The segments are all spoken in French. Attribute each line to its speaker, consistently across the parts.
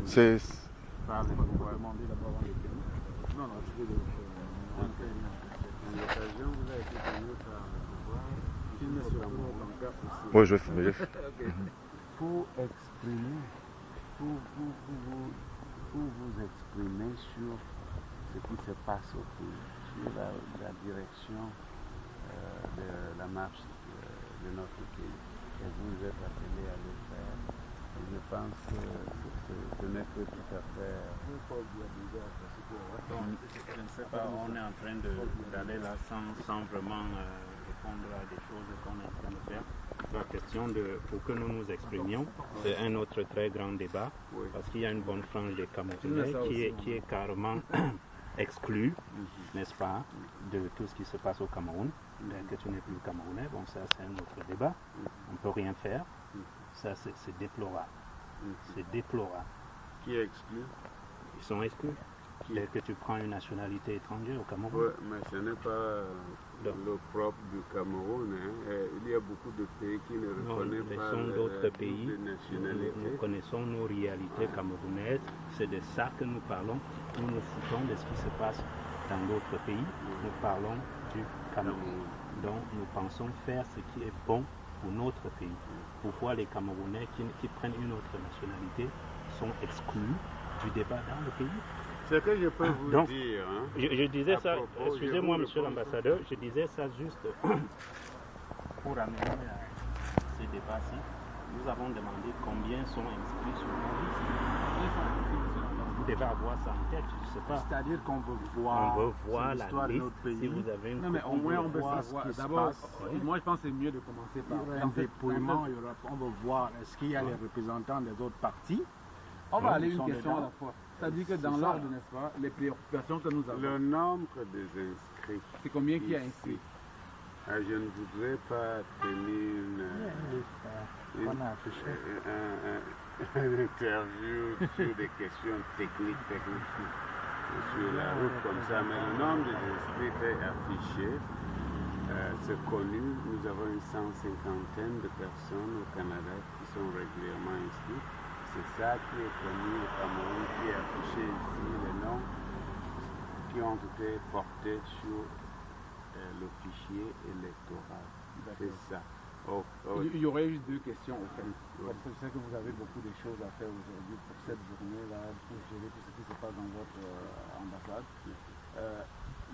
Speaker 1: C'est...
Speaker 2: Non, non, je vais l'occasion, vous avez été connu par le pouvoir, filmer sur la
Speaker 1: Oui, je vais filmer.
Speaker 2: Pour exprimer, pour vous exprimer sur ce qui se passe au pays, sur la direction de la marche de notre pays. Et vous êtes appelé à le faire. Et je pense que ce n'est que tout à fait...
Speaker 3: Je ne sais pas, on est en train d'aller là sans vraiment répondre à des choses qu'on est en train de faire. La question pour que nous nous exprimions, c'est un autre très grand débat, parce qu'il y a une bonne frange des Camerounais qui est carrément exclue, n'est-ce pas, de tout ce qui se passe au Cameroun. Que tu n'es plus Camerounais, bon ça c'est un autre débat, on ne peut rien faire, ça c'est déplorable. C'est déplorable.
Speaker 2: Qui est exclu?
Speaker 3: Ils sont exclus. Dès que tu prends une nationalité étrangère au Cameroun.
Speaker 2: Oui, mais ce n'est pas le propre du Cameroun. Hein. Il y a beaucoup de pays qui ne reconnaissent pas
Speaker 3: d'autres pays.
Speaker 2: Nationalité.
Speaker 3: Nous connaissons nos réalités camerounaises. C'est de ça que nous parlons. Nous nous foutons de ce qui se passe dans d'autres pays. Nous parlons du Cameroun. Donc nous pensons faire ce qui est bon pour notre pays. Pourquoi les Camerounais qui prennent une autre nationalité sont exclus du débat dans le pays?
Speaker 2: Ce que je peux vous dire... Hein,
Speaker 3: je disais ça, excusez-moi monsieur l'ambassadeur, je disais ça juste pour amener ces débats-ci. Nous avons demandé combien sont inscrits sur nos listes. Vous devez avoir ça en tête, je ne sais pas.
Speaker 4: C'est-à-dire qu'on veut voir,
Speaker 3: la liste, si vous avez une...
Speaker 4: Non mais au moins on veut savoir. D'abord, moi je pense que c'est mieux de commencer par un dépouillement. On veut voir est-ce qu'il y a les représentants des autres partis. On va aller une question à la fois. C'est-à-dire que dans l'ordre, n'est-ce pas, les préoccupations que nous avons.
Speaker 2: Le nombre des inscrits.
Speaker 4: C'est combien qui a inscrit?
Speaker 2: Je ne voudrais pas tenir une interview sur des questions techniques sur la route comme ça, mais le nombre des inscrits est affiché. C'est connu, nous avons une 150aine de personnes au Canada qui sont régulièrement inscrites. C'est ça qui est connu au Cameroun, qui est affiché ici, les noms qui ont été portés sur le fichier électoral. C'est ça.
Speaker 4: Il y aurait eu deux questions au fait. Parce que je sais que vous avez beaucoup de choses à faire aujourd'hui pour cette journée-là, pour gérer tout ce qui se passe dans votre ambassade.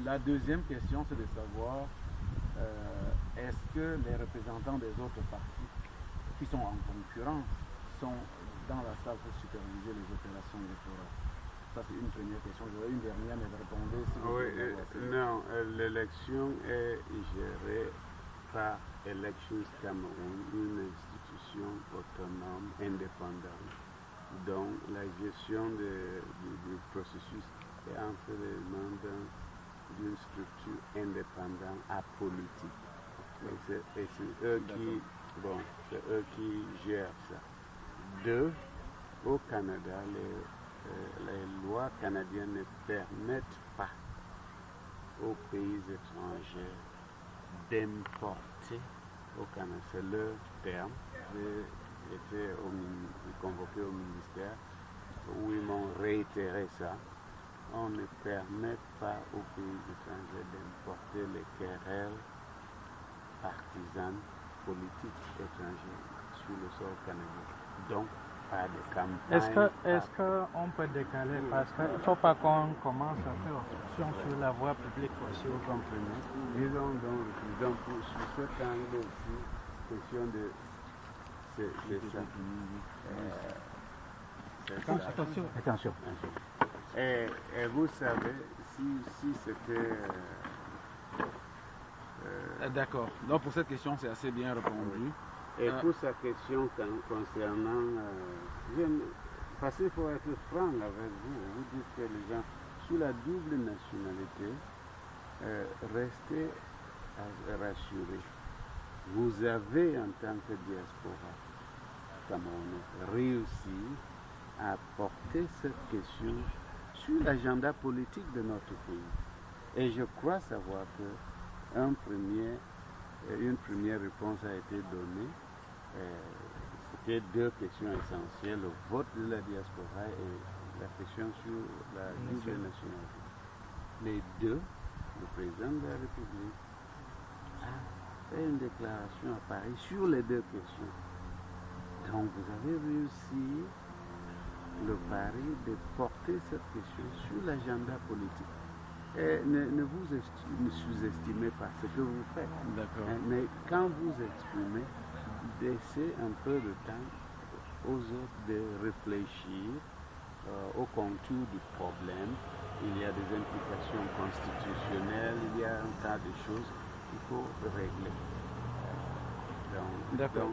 Speaker 4: La deuxième question, c'est de savoir est-ce que les représentants des autres partis qui sont en concurrence sont dans la salle pour superviser les opérations électorales? Ça, c'est une première question. J'aurais une dernière, mais répondez si vous voulez.
Speaker 2: Non, l'élection est gérée par Elections Cameroun, une institution autonome, indépendante. Donc, la gestion du processus est entre les mains d'une structure indépendante, apolitique. Et c'est eux qui gèrent ça. Deux, au Canada, les lois canadiennes ne permettent pas aux pays étrangers d'importer au Canada. C'est leur terme. J'ai été convoqué au ministère où ils m'ont réitéré ça. On ne permet pas aux pays étrangers d'importer les querelles partisanes, politiques étrangères sur le sol canadien. Donc, pas de campagne.
Speaker 5: Est-ce qu'on peut décaler? Parce qu'il ne faut pas qu'on commence à faire obstruction sur la voie publique aussi au comprimé.
Speaker 2: Disons donc, sur cet angle aussi, question de...
Speaker 4: Attention.
Speaker 2: Et vous savez, si c'était...
Speaker 4: D'accord. Donc pour cette question, c'est assez bien répondu.
Speaker 2: Et pour sa question concernant... parce qu'il faut être franc avec vous. Vous dites que les gens, sous la double nationalité, restez rassurés. Vous avez, en tant que diaspora camerounaise, réussi à porter cette question sur l'agenda politique de notre pays. Et je crois savoir que une première réponse a été donnée. étaient deux questions essentielles, le vote de la diaspora et la question sur la double nationalité. Les deux, le président de la République a fait une déclaration à Paris sur les deux questions. Donc vous avez réussi le pari de porter cette question sur l'agenda politique. Et ne vous sous-estimez pas ce que vous faites. Mais quand vous exprimez, laissez un peu de temps aux autres de réfléchir au contour du problème. Il y a des implications constitutionnelles, il y a un tas de choses qu'il faut régler.
Speaker 4: D'accord.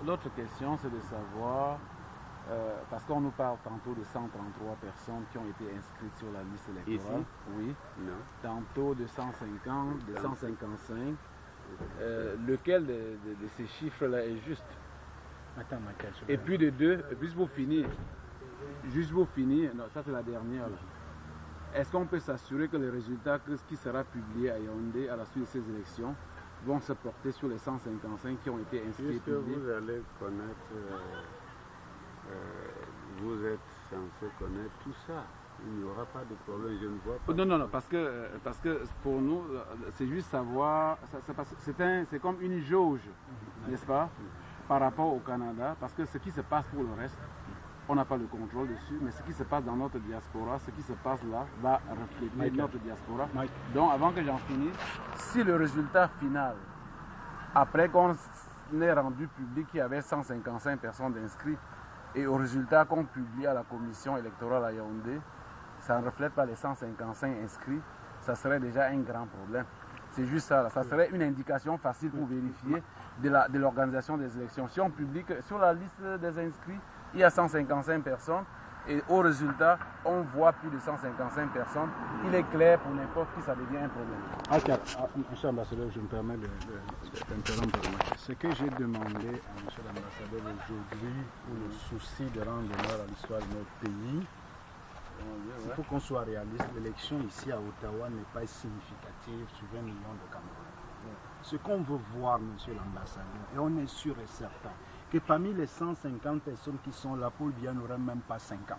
Speaker 4: L'autre question, c'est de savoir, parce qu'on nous parle tantôt de 133 personnes qui ont été inscrites sur la liste électorale.
Speaker 2: Ici?
Speaker 4: Oui.
Speaker 2: Non.
Speaker 4: Tantôt de 150, de 155. Lequel de ces chiffres-là est juste?
Speaker 5: Attends,
Speaker 4: et puis de deux, juste pour finir, non, ça c'est la dernière. Est-ce qu'on peut s'assurer que les résultats qui sera publié à Yaoundé à la suite de ces élections vont se porter sur les 155 qui ont été inscrits?
Speaker 2: Puisque vous allez connaître, vous êtes censé connaître tout ça. Il n'y aura pas de problème, je ne vois pas.
Speaker 4: Non, parce que pour nous, c'est juste savoir, c'est comme une jauge, n'est-ce pas, par rapport au Canada, parce que ce qui se passe pour le reste, on n'a pas le contrôle dessus, mais ce qui se passe dans notre diaspora, ce qui se passe là, va refléter notre diaspora. Donc, avant que j'en finisse, si le résultat final, après qu'on ait rendu public qu'il y avait 155 personnes inscrites, et au résultat qu'on publie à la commission électorale à Yaoundé, ça ne reflète pas les 155 inscrits, ça serait déjà un grand problème. C'est juste ça, ça serait une indication facile pour vérifier de l'organisation des élections. Si on publie sur la liste des inscrits, il y a 155 personnes et au résultat, on voit plus de 155 personnes. Il est clair pour n'importe qui, ça devient un problème.
Speaker 5: Monsieur l'ambassadeur, je me permets d'interrompre. Ce que j'ai demandé à monsieur l'ambassadeur aujourd'hui, pour le souci de rendre honneur à l'histoire de notre pays, il faut qu'on soit réaliste. L'élection ici à Ottawa n'est pas significative sur 20 millions de Camerounais. Ce qu'on veut voir, monsieur l'ambassadeur, et on est sûr et certain, que parmi les 150 personnes qui sont là, Paul Biya n'aurait même pas 50.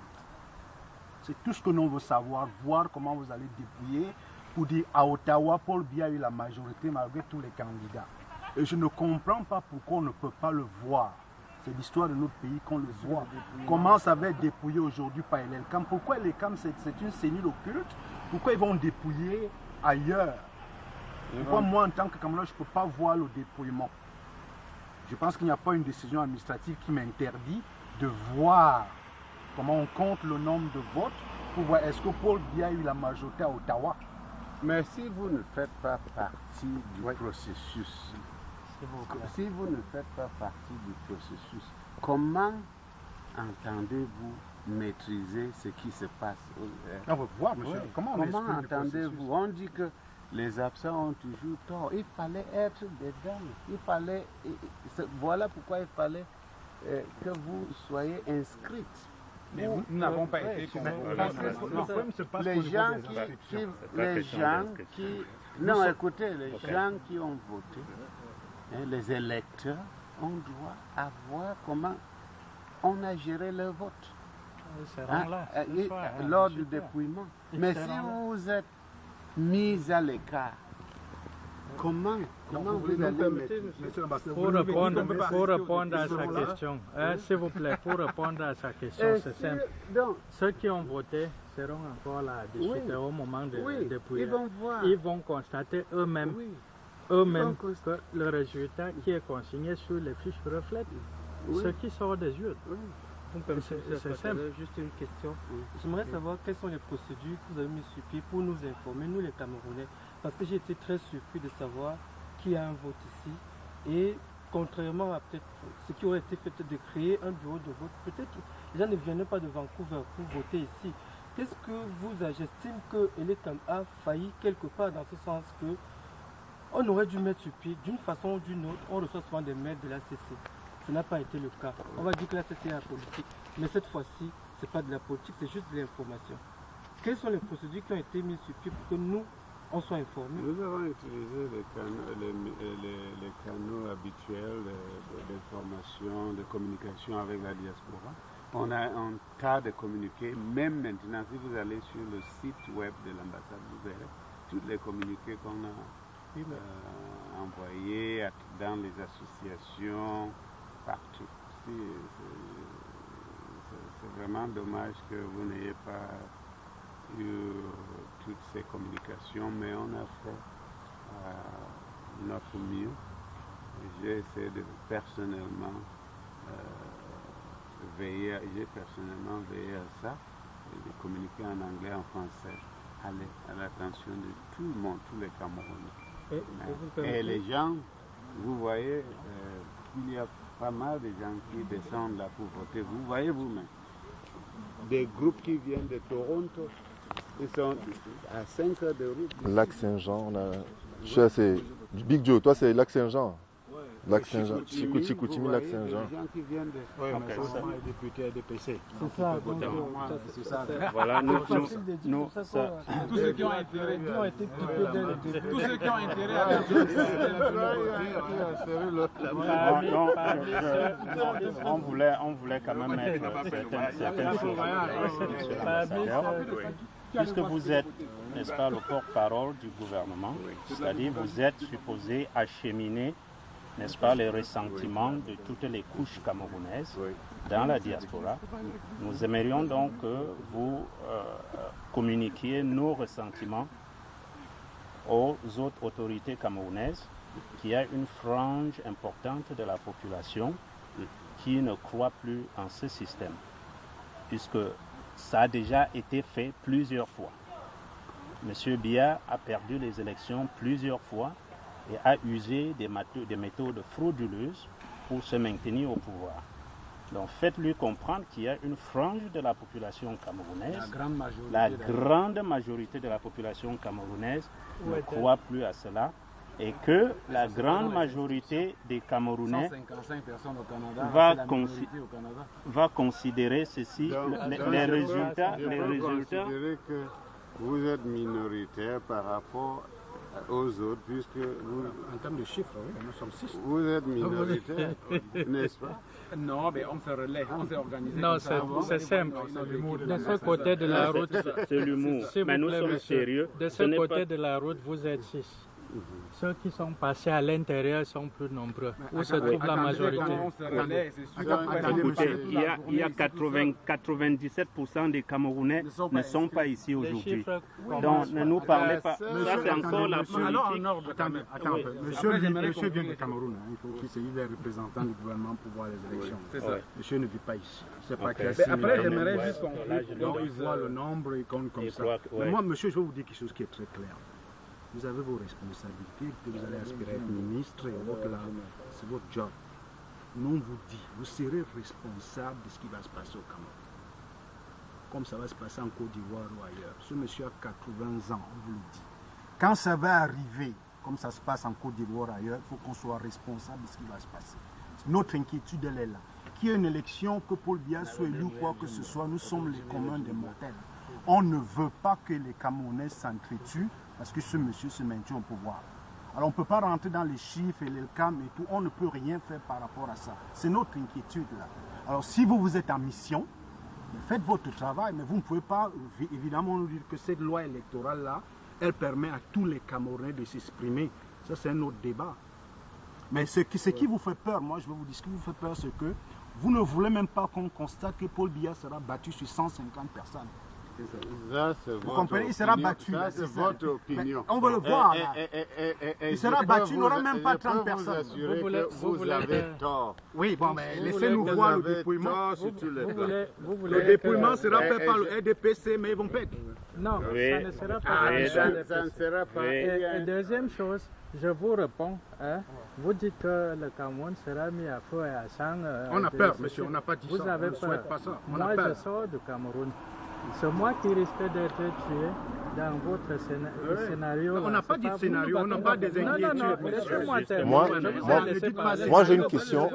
Speaker 5: C'est tout ce que l'on veut savoir, voir comment vous allez dépouiller pour dire à Ottawa, Paul Biya a eu la majorité malgré tous les candidats. Et je ne comprends pas pourquoi on ne peut pas le voir. C'est l'histoire de notre pays qu'on le voit. Comment ça va être dépouillé aujourd'hui par l'ELCAM? Pourquoi l'ELCAM c'est une cellule occulte? Pourquoi ils vont dépouiller ailleurs? Pourquoi moi en tant que Camerounais je ne peux pas voir le dépouillement? Je pense qu'il n'y a pas une décision administrative qui m'interdit de voir comment on compte le nombre de votes pour voir est-ce que Paul Biya a eu la majorité à Ottawa.
Speaker 2: Mais si vous ne faites pas partie du processus, si vous ne faites pas partie du processus, comment entendez-vous maîtriser ce qui se passe?
Speaker 5: On va voir, monsieur. Comment
Speaker 2: entendez-vous? On dit que les absents ont toujours tort. Il fallait être dedans. Il fallait. Voilà pourquoi il fallait que vous soyez inscrites.
Speaker 5: Mais nous n'avons pas été
Speaker 2: les gens qui. Non, écoutez, les gens qui ont voté, les électeurs, on doit avoir comment on a géré le vote. Lors du dépouillement. Mais si vous êtes mis à l'écart, comment vous allez
Speaker 5: pour répondre à sa question, s'il vous plaît, pour répondre à sa question, c'est simple. Ceux qui ont voté seront encore là à discuter au moment de dépouiller. Ils vont constater eux-mêmes que le résultat qui est consigné sur les fiches reflète ce qui sort des yeux.
Speaker 6: C'est simple. Juste une question. J'aimerais savoir quelles sont les procédures que vous avez mis sur pied pour nous informer, nous les Camerounais, parce que j'ai été très surpris de savoir qu'il y a un vote ici et contrairement à peut-être ce qui aurait été fait de créer un bureau de vote, peut-être les gens ne viennent pas de Vancouver pour voter ici. Qu'est-ce que j'estime que l'État a failli quelque part dans ce sens que on aurait dû mettre sur pied d'une façon ou d'une autre. On reçoit souvent des mails de la CC. Ce n'a pas été le cas. On va dire que la CC est la politique, mais cette fois-ci, ce n'est pas de la politique, c'est juste de l'information. Quelles sont les procédures qui ont été mises sur pied pour que nous, on soit informé.
Speaker 2: Nous avons utilisé les canaux habituels d'information, de communication avec la diaspora. On a un tas de communiqués, même maintenant, si vous allez sur le site web de l'ambassade, vous verrez tous les communiqués qu'on a envoyés dans les associations, partout. C'est vraiment dommage que vous n'ayez pas eu toutes ces communications, mais on a fait notre mieux. J'ai essayé de personnellement veiller à ça, et de communiquer en anglais, en français, à l'attention de tout le monde, tous les Camerounais. Et les gens, vous voyez, il y a pas mal de gens qui descendent là pour voter. Vous voyez vous-même, des groupes qui viennent de Toronto, ils sont à 5 heures de route.
Speaker 1: Lac Saint-Jean, je suis assez... Big Joe, toi c'est Lac Saint-Jean. Lac Saint-Jean, Chicoutimi, Lac Saint-Jean.
Speaker 2: Des gens qui viennent de...
Speaker 5: Oui, mais ça, les députés ADPC.
Speaker 6: C'est ça, donc
Speaker 5: c'est ça.
Speaker 3: Voilà,
Speaker 4: tous ceux qui ont intérêt, tous ceux qui ont intérêt à
Speaker 3: on voulait quand même mettre certaines choses. Monsieur l'ambassadeur, puisque vous êtes, n'est-ce pas, le porte-parole du gouvernement, c'est-à-dire vous êtes supposé acheminer, n'est-ce pas, les ressentiments de toutes les couches camerounaises dans la diaspora. Nous aimerions donc que vous communiquiez nos ressentiments aux autres autorités camerounaises, qu'il y a une frange importante de la population qui ne croit plus en ce système, puisque ça a déjà été fait plusieurs fois. M. Biya a perdu les élections plusieurs fois et a usé des méthodes frauduleuses pour se maintenir au pouvoir. Donc faites-lui comprendre qu'il y a une frange de la population camerounaise, la grande majorité de la population camerounaise ne croit plus à cela, et que la grande majorité des Camerounais va considérer ceci, les résultats.
Speaker 2: Que vous êtes minoritaire par rapport aux autres, puisque vous...
Speaker 5: En termes de chiffres, oui, nous sommes 6.
Speaker 2: Vous êtes minoritaire, n'est-ce pas?
Speaker 4: Non, mais on se relaie, on s'est organisé.
Speaker 6: Non, c'est simple. De ce côté de la route,
Speaker 3: c'est l'humour. Mais nous sommes sérieux.
Speaker 6: De ce côté de la route, vous êtes 6. Ceux qui sont passés à l'intérieur sont plus nombreux. Où se trouve la majorité?
Speaker 3: Écoutez, il y a 97% des Camerounais ne sont pas ici aujourd'hui. Donc ne nous parlez pas. Ça c'est encore la politique.
Speaker 5: Attends un peu. Monsieur vient du Cameroun. Il faut qu'il est représentant du gouvernement pour voir les élections. Monsieur ne vit pas ici. C'est pas qu'il y a
Speaker 4: après, j'aimerais juste qu'on
Speaker 5: voit le nombre et qu'on comme ça. Mais moi, monsieur, je vais vous dire quelque chose qui est très clair. Vous avez vos responsabilités, que vous allez aspirer à être ministre et autres là, c'est votre job. Nous, on vous dit, vous serez responsable de ce qui va se passer au Cameroun. Comme ça va se passer en Côte d'Ivoire ou ailleurs. Ce monsieur a 80 ans, on vous le dit. Quand ça va arriver, comme ça se passe en Côte d'Ivoire ou ailleurs, il faut qu'on soit responsable de ce qui va se passer. Notre inquiétude, elle est là. Qu'il y ait une élection, que Paul Biya soit élu ou quoi que ce soit, nous sommes les communs des mortels. On ne veut pas que les Camerounais s'entretuent parce que ce monsieur se maintient au pouvoir. Alors on ne peut pas rentrer dans les chiffres et les cam et tout, on ne peut rien faire par rapport à ça. C'est notre inquiétude là. Alors si vous êtes en mission, faites votre travail, mais vous ne pouvez pas évidemment nous dire que cette loi électorale là, elle permet à tous les Camerounais de s'exprimer. Ça c'est un autre débat. Mais ce qui vous fait peur, moi je vais vous dire, ce qui vous fait peur, c'est que vous ne voulez même pas qu'on constate que Paul Biya sera battu sur 150 personnes.
Speaker 2: Ça,
Speaker 5: vous comprenez, il sera battu.
Speaker 2: Ça, c'est votre opinion.
Speaker 5: On va le voir. Là. Il sera battu, il n'aura même pas 30 personnes.
Speaker 2: Vous avez tort.
Speaker 5: Oui, bon, mais laissez-nous voir le dépouillement.
Speaker 6: Le
Speaker 5: dépouillement sera fait par le RDPC, mais ils vont perdre.
Speaker 6: Non, ça ne sera pas.
Speaker 2: Ça ne sera pas.
Speaker 6: Et deuxième chose, je vous réponds. Hein, vous dites que le Cameroun sera mis à feu et à sang.
Speaker 5: On a peur, monsieur, on n'a pas dit ça.
Speaker 6: Vous avez peur.
Speaker 5: Pas ça.
Speaker 6: Moi, je sors du Cameroun. C'est moi qui risque d'être tué dans votre scénario.
Speaker 5: On n'a pas dit scénario, on n'a pas des inquiétudes.
Speaker 6: Non, laissez-moi
Speaker 1: terminer. Moi, j'ai une question.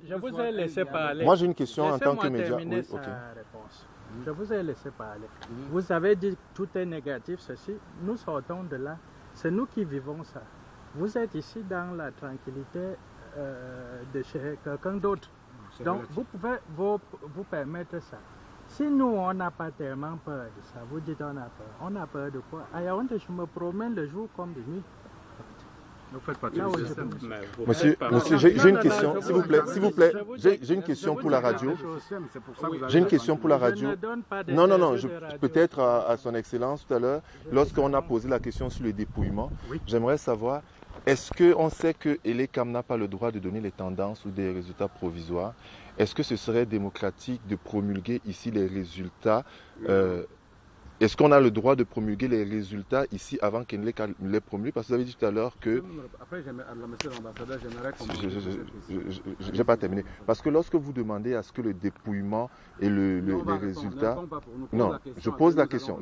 Speaker 6: Je vous ai laissé parler.
Speaker 1: Moi, j'ai une question en tant que média.
Speaker 6: Oui,
Speaker 1: okay.
Speaker 7: Je vous ai laissé parler. Vous avez dit que tout est négatif, ceci. Nous sortons de là. C'est nous qui vivons ça. Vous êtes ici dans la tranquillité de chez quelqu'un d'autre. Donc, vous pouvez vous permettre ça. Si nous, on n'a pas tellement peur de ça, vous dites on a peur. On a peur de quoi? À Yaoundé, je me promène le jour comme de nuit.
Speaker 5: Vous faites partie
Speaker 7: Là
Speaker 5: du
Speaker 7: où je
Speaker 5: système.
Speaker 1: Monsieur, j'ai une question, s'il vous plaît. J'ai une question pour la radio. J'ai une question pour la radio. Non, peut-être à son excellence tout à l'heure, lorsqu'on a posé la question sur le dépouillement, j'aimerais savoir, est-ce qu'on sait que ELECAM n'a pas le droit de donner les tendances ou des résultats provisoires? Est-ce que ce serait démocratique de promulguer ici les résultats? Est-ce qu'on a le droit de promulguer les résultats ici avant qu'ELECAM les promulgue? Parce que vous avez dit tout à l'heure que...
Speaker 5: Après, monsieur l'ambassadeur, j'aimerais
Speaker 1: Je n'ai pas terminé. Parce que lorsque vous demandez à ce que le dépouillement et les résultats... Non, je pose la question.